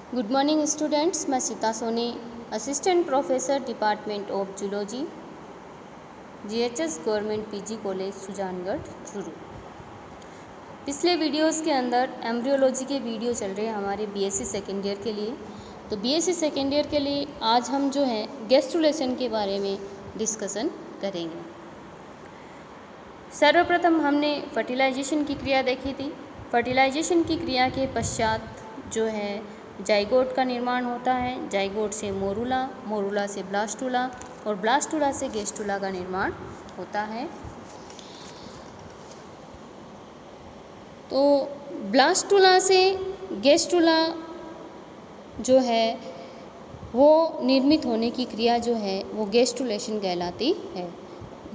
Good morning students, मैं Sita Soni, assistant professor department of zoology, GHS government PG college Sujangarh Churu. पिछले videos के अंदर embryology के वीडियो चल रहे हैं हमारे बीएससी सेकेंड ईयर के लिए। तो बीएससी सेकेंड ईयर के लिए आज हम जो है गैस्ट्रुलेशन के बारे में डिस्कशन करेंगे। सर्वप्रथम हमने फर्टिलाइजेशन की क्रिया देखी थी। फर्टिलाइजेशन की क्रिया के पश्चात जो है जाइगोट का निर्माण होता है। जाइगोट से मोरूला, मोरूला से ब्लास्टुला और ब्लास्टुला से गेस्टुला का निर्माण होता है। तो ब्लास्टुला से गेस्टुला जो है वो निर्मित होने की क्रिया जो है वो गेस्टुलेशन कहलाती है,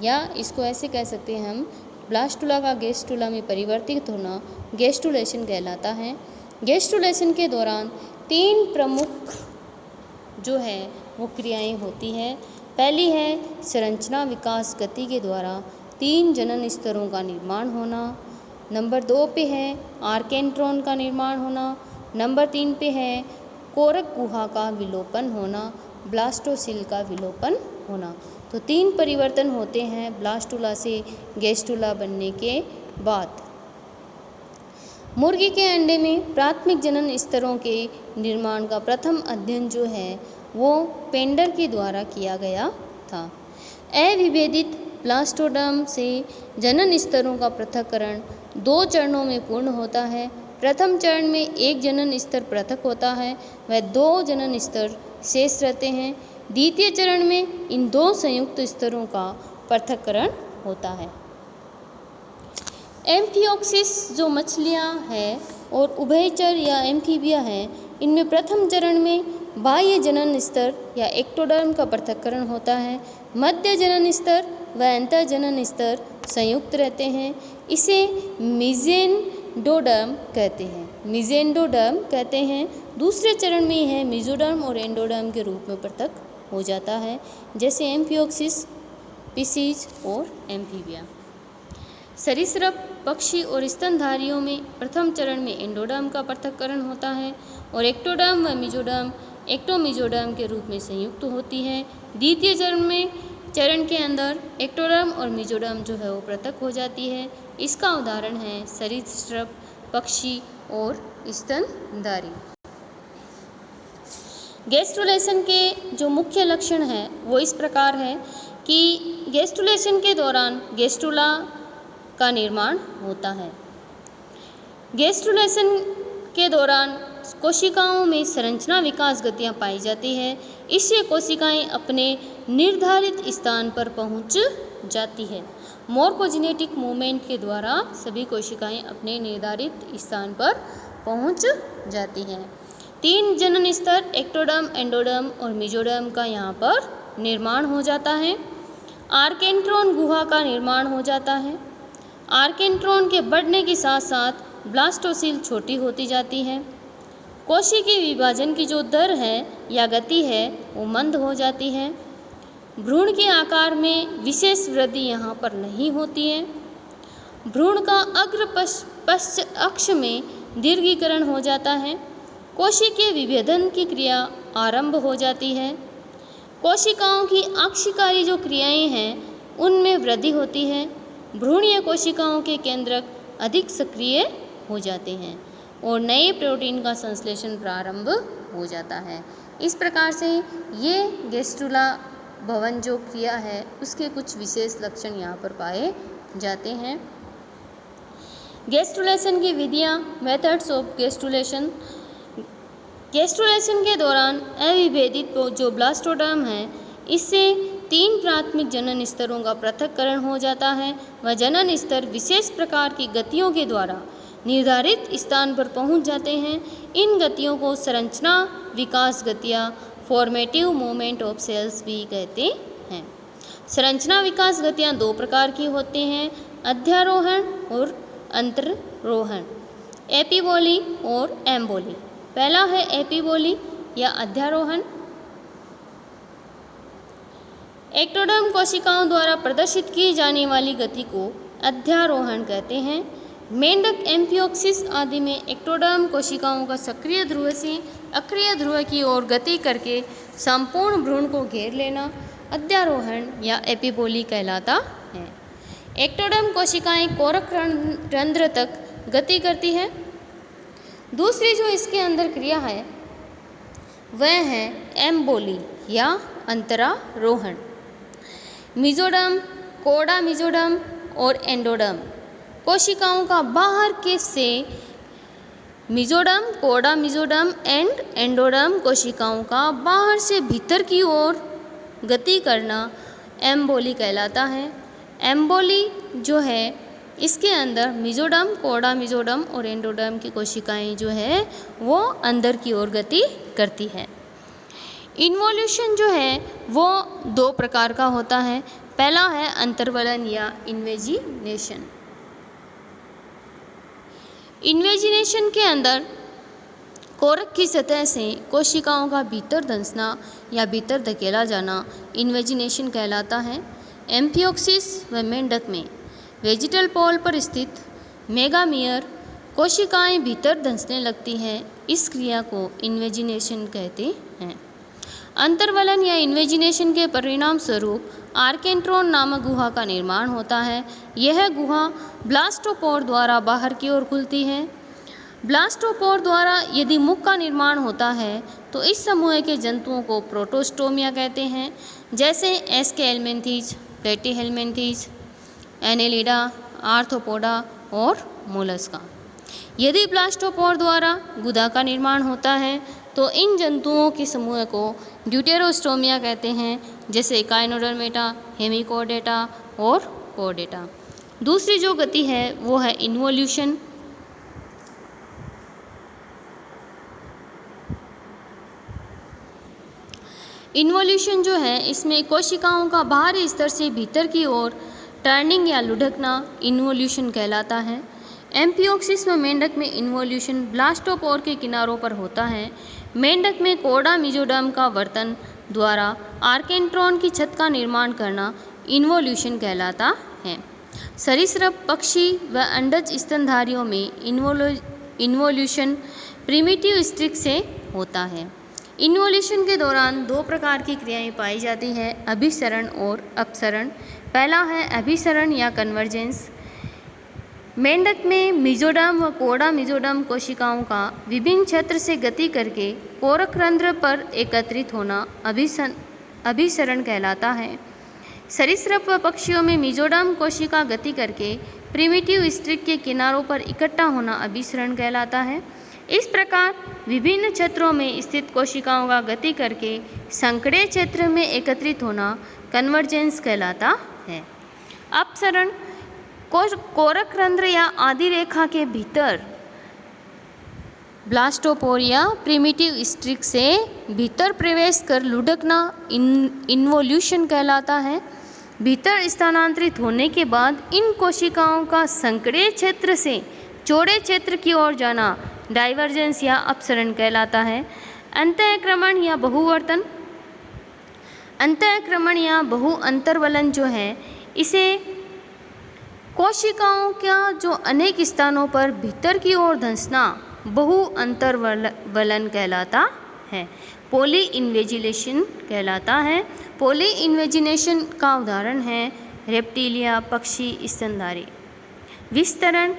या इसको ऐसे कह सकते हैं हम, ब्लास्टुला का गेस्टुला में परिवर्तित होना गेस्टुलेशन कहलाता है। गेस्टुलेशन के दौरान 3 प्रमुख जो है वो क्रियाएं होती हैं। पहली है संरचना विकास गति के द्वारा 3 जनन स्तरों का निर्माण होना। नंबर 2 पे है आर्केंट्रॉन का निर्माण होना। नंबर 3 पे है कोरक गुहा का विलोपन होना, ब्लास्टोसिल का विलोपन होना। तो 3 परिवर्तन होते हैं ब्लास्टुला से गेस्टुला बनने के बाद। मुर्गी के अंडे में प्राथमिक जनन स्तरों के निर्माण का प्रथम अध्ययन जो है वो पेंडर के द्वारा किया गया था। अविभेदित ब्लास्टोडर्म से जनन स्तरों का पृथक्करण 2 चरणों में पूर्ण होता है। प्रथम चरण में एक जनन स्तर पृथक होता है, वह 2 जनन स्तर शेष रहते हैं। द्वितीय चरण में इन 2 संयुक्त स्तरों का पृथक्करण होता है। एम्फियोक्सिस जो मछलियाँ हैं और उभयचर या एम्फीबिया हैं, इनमें प्रथम चरण में बाह्य जनन स्तर या एक्टोडर्म का पृथक्करण होता है। मध्य जनन स्तर व अंतर जनन स्तर संयुक्त रहते हैं। इसे मीजेंडोडर्म कहते हैं, मीजेंडोडर्म कहते हैं। दूसरे चरण में यह मीजोडर्म और एंडोडर्म के रूप में पृथक हो जाता है, जैसे एम्फियोक्सिस, पिसीज और एम्फीबिया। सरीसृप, पक्षी और स्तनधारियों में प्रथम चरण में एंडोडर्म का पृथक्करण होता है और एक्टोडर्म व मीजोडर्म एक्टोमीजोडर्म के रूप में संयुक्त होती है। द्वितीय चरण के अंदर एक्टोडर्म और मीजोडर्म जो है वो पृथक हो जाती है। इसका उदाहरण है सरीसृप, पक्षी और स्तनधारी। गैस्ट्रुलेशन के जो मुख्य लक्षण हैं वो इस प्रकार है कि गैस्ट्रुलेशन के दौरान गेस्टुला का निर्माण होता है। गैस्ट्रुलेशन के दौरान कोशिकाओं में संरचना विकास गतियाँ पाई जाती है। इससे कोशिकाएं अपने निर्धारित स्थान पर पहुंच जाती है। मॉर्फोजेनेटिक मूवमेंट के द्वारा सभी कोशिकाएं अपने निर्धारित स्थान पर पहुंच जाती हैं। 3 जनन स्तर एक्टोडर्म, एंडोडर्म और मीजोडर्म का यहाँ पर निर्माण हो जाता है। आर्केंट्रॉन गुहा का निर्माण हो जाता है। आर्केंट्रॉन के बढ़ने के साथ साथ ब्लास्टोसिल छोटी होती जाती है। कोशिकीय विभाजन की जो दर है या गति है वो मंद हो जाती है। भ्रूण के आकार में विशेष वृद्धि यहाँ पर नहीं होती है। भ्रूण का अग्र पश्च अक्ष में दीर्घीकरण हो जाता है। कोशिकीय विभेदन की क्रिया आरंभ हो जाती है। कोशिकाओं की अक्षीकारी जो क्रियाएं हैं उनमें वृद्धि होती है। भ्रूणीय कोशिकाओं के केंद्रक अधिक सक्रिय हो जाते हैं और नए प्रोटीन का संश्लेषण प्रारंभ हो जाता है। इस प्रकार से ये गेस्टुला भवन जो क्रिया है उसके कुछ विशेष लक्षण यहाँ पर पाए जाते हैं। गैस्ट्रुलेशन की विधियाँ, मेथड्स ऑफ गैस्ट्रुलेशन। गैस्ट्रुलेशन के दौरान अविभेदित जो ब्लास्टोडर्म है इससे 3 प्राथमिक जनन स्तरों का पृथक्करण हो जाता है। वह जनन स्तर विशेष प्रकार की गतियों के द्वारा निर्धारित स्थान पर पहुंच जाते हैं। इन गतियों को संरचना विकास गतियाँ, फॉर्मेटिव मूवमेंट ऑफ सेल्स भी कहते हैं। संरचना विकास गतियाँ 2 प्रकार की होती हैं, अध्यारोहण और अंतरोहण, एपिबोली और एम्बोली। पहला है एपिबोली या अध्यारोहण। एक्टोडर्म कोशिकाओं द्वारा प्रदर्शित की जाने वाली गति को अध्यारोहण कहते हैं। मेंढक एम्फियोक्सिस आदि में एक्टोडर्म कोशिकाओं का सक्रिय ध्रुव से अक्रिय ध्रुव की ओर गति करके संपूर्ण भ्रूण को घेर लेना अध्यारोहण या एपिपोली कहलाता है। एक्टोडर्म कोशिकाएं कोरक रंध्र तक गति करती है। दूसरी जो इसके अंदर क्रिया है वह है एम्बोली या अंतरारोहण। मेसोडर्म, कोडा मेसोडर्म और एंडोडर्म कोशिकाओं का बाहर के से मेसोडर्म, कोडा मेसोडर्म एंड एंडोडर्म कोशिकाओं का बाहर से भीतर की ओर गति करना एम्बोली कहलाता है। एम्बोली जो है इसके अंदर मेसोडर्म, कोडा मेसोडर्म और एंडोडर्म की कोशिकाएं जो है वो अंदर की ओर गति करती है। इन्वोल्यूशन जो है वो दो प्रकार का होता है। पहला है अंतर्वलन या इन्वेजिनेशन। इन्वेजिनेशन के अंदर कोरक की सतह से कोशिकाओं का भीतर धंसना या भीतर धकेला जाना इन्वेजिनेशन कहलाता है। एम्फियोक्सिस व मेंढक में वेजिटल पोल पर स्थित मेगामियर कोशिकाएं भीतर धंसने लगती हैं। इस क्रिया को इन्वेजिनेशन कहते हैं। अंतर्वलन या इन्वेजिनेशन के परिणाम स्वरूप आर्केंट्रोन नामक गुहा का निर्माण होता है। यह गुहा ब्लास्टोपोर द्वारा बाहर की ओर खुलती है। ब्लास्टोपोर द्वारा यदि मुख का निर्माण होता है तो इस समूह के जंतुओं को प्रोटोस्टोमिया कहते हैं, जैसे एस्के हेलमिंथीज, प्लेटीहेलमिंथीज, एनेलिडा, आर्थ्रोपोडा और मोलस्का। यदि ब्लास्टोपोर द्वारा गुदा का निर्माण होता है तो इन जंतुओं के समूह को ड्यूटेरोस्टोमिया कहते हैं, जैसे काइनोडर्मेटा, हेमिकोडेटा और कोडेटा। दूसरी जो गति है वो है इन्वोल्यूशन। इन्वोल्यूशन जो है इसमें कोशिकाओं का बाहरी स्तर से भीतर की ओर टर्निंग या लुढ़कना इन्वोल्यूशन कहलाता है। एम्फियोक्सिस व मेंढक में इन्वोल्यूशन ब्लास्टोपोर के किनारों पर होता है। मेंढक में कोडा मेसोडर्म का वर्तन द्वारा आर्केंट्रोन की छत का निर्माण करना इन्वोल्यूशन कहलाता है। सरीसृप, पक्षी व अंडज स्तनधारियों में इन्वोल्यूशन प्रिमिटिव स्ट्रिक से होता है। इन्वोल्यूशन के दौरान दो प्रकार की क्रियाएं पाई जाती हैं, अभिसरण और अपसरण। पहला है अभिसरण या कन्वर्जेंस। मेंढक में मेसोडर्म व कोडा मेसोडर्म कोशिकाओं का विभिन्न क्षेत्र से गति करके कोरक रंध्र पर एकत्रित होना अभिसरण कहलाता है। सरीसृप व पक्षियों में मेसोडर्म कोशिका गति करके प्रिमिटिव स्ट्रिक के किनारों पर इकट्ठा होना अभिसरण कहलाता है। इस प्रकार विभिन्न क्षेत्रों में स्थित कोशिकाओं का गति करके संकरे क्षेत्र में एकत्रित होना कन्वर्जेंस कहलाता है। अपसरण कोरक रंध्र या आदि रेखा के भीतर ब्लास्टोपोर या प्रिमिटिव स्ट्रिक से भीतर प्रवेश कर लुढ़कना इन्वोल्यूशन कहलाता है। भीतर स्थानांतरित होने के बाद इन कोशिकाओं का संकरे क्षेत्र से चौड़े क्षेत्र की ओर जाना डाइवर्जेंस या अपसरण कहलाता है। अंतःक्रमण या बहुवर्तन। अंतःक्रमण या बहु अंतर्वलन जो है इसे कोशिकाओं का जो अनेक स्थानों पर भीतर की ओर धंसना बहु अंतर्वलन कहलाता है। पॉली इन्वेजिनेशन कहलाता है। पॉली इन्वेजिनेशन का उदाहरण है रेप्टिलिया, पक्षी, स्तनधारी। विस्तरण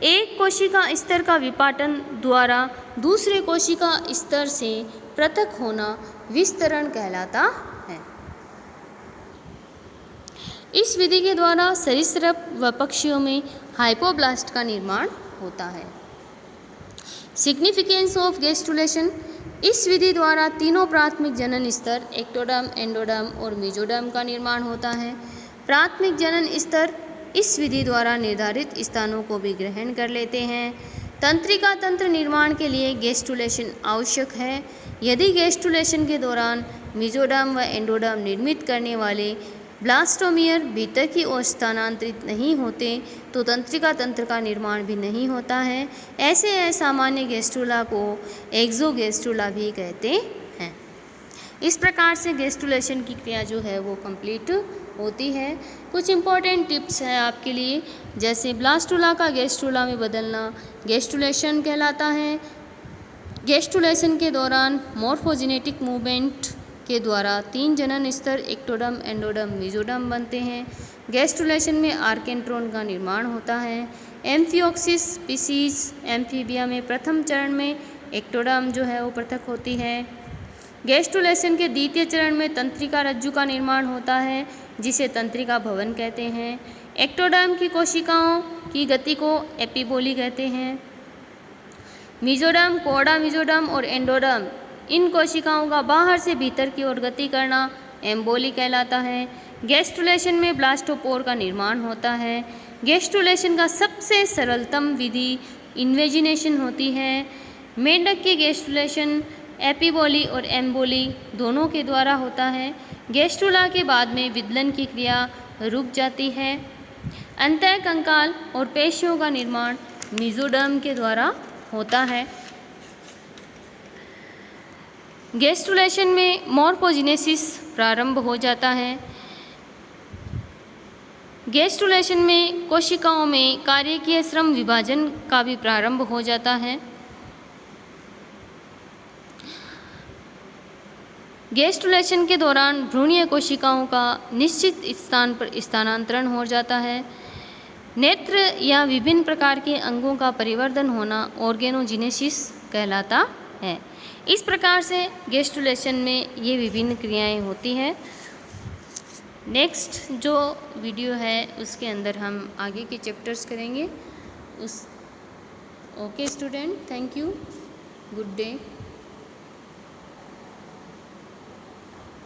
एक कोशिका स्तर का विपाटन द्वारा दूसरे कोशिका स्तर से पृथक होना विस्तरण कहलाता है। इस विधि के द्वारा सरीसृप व पक्षियों में हाइपोब्लास्ट का निर्माण होता है। Significance of gastrulation. इस विधि द्वारा तीनों प्राथमिक जनन स्तर एक्टोडर्म, एंडोडर्म और मेसोडर्म का निर्माण होता है। प्राथमिक जनन स्तर इस विधि द्वारा निर्धारित स्थानों को भी ग्रहण कर लेते हैं। तंत्रिका तंत्र निर्माण के लिए गैस्ट्रुलेशन आवश्यक है। यदि गैस्ट्रुलेशन के दौरान मेसोडर्म व एंडोडर्म निर्मित करने वाले ब्लास्टोमियर भीतर की ओर स्थानांतरित नहीं होते तो तंत्रिका तंत्र का निर्माण भी नहीं होता है। ऐसे असामान्य गैस्ट्रुला को एक्सोगैस्ट्रुला भी कहते हैं। इस प्रकार से गैस्ट्रुलेशन की क्रिया जो है वो कंप्लीट होती है। कुछ इम्पॉर्टेंट टिप्स हैं आपके लिए, जैसे ब्लास्टुला का गैस्ट्रुला में बदलना गैस्ट्रुलेशन कहलाता है। गैस्ट्रुलेशन के दौरान मॉर्फोजेनेटिक मूवमेंट के द्वारा 3 जनन स्तर एक्टोडर्म, एंडोडर्म, मेसोडर्म बनते हैं। गैस्ट्रुलेशन में आर्केंट्रोन का निर्माण होता है। एम्फिओक्सिस स्पीसीज एम्फीबिया में प्रथम चरण में एक्टोडर्म जो है वो पृथक होती है। गैस्ट्रुलेशन के द्वितीय चरण में तंत्रिका रज्जु का निर्माण होता है, जिसे तंत्रिका भवन कहते हैं। एक्टोडर्म की कोशिकाओं की गति को एपिबोली कहते हैं। मेसोडर्म, कोड़ा मेसोडर्म और एंडोडर्म, इन कोशिकाओं का बाहर से भीतर की ओर गति करना एम्बोली कहलाता है। गैस्ट्रुलेशन में ब्लास्टोपोर का निर्माण होता है। गैस्ट्रुलेशन का सबसे सरलतम विधि इन्वेजिनेशन होती है। मेंढक की गैस्ट्रुलेशन एपिबोली और एम्बोली दोनों के द्वारा होता है। गैस्ट्रुला के बाद में विदलन की क्रिया रुक जाती है। अंतःकंकाल और पेशियों का निर्माण मेसोडर्म के द्वारा होता है। गैस्ट्रुलेशन में मॉर्फोजेनेसिस प्रारंभ हो जाता है। गैस्ट्रुलेशन में कोशिकाओं में कार्यकीय श्रम विभाजन का भी प्रारंभ हो जाता है। गैस्ट्रुलेशन के दौरान भ्रूणीय कोशिकाओं का निश्चित स्थान पर स्थानांतरण हो जाता है। नेत्र या विभिन्न प्रकार के अंगों का परिवर्धन होना ऑर्गेनोजेनेसिस कहलाता है। इस प्रकार से गैस्ट्रुलेशन में ये विभिन्न क्रियाएं होती हैं। नेक्स्ट जो वीडियो है उसके अंदर हम आगे के चैप्टर्स करेंगे। Okay student, thank you, good day.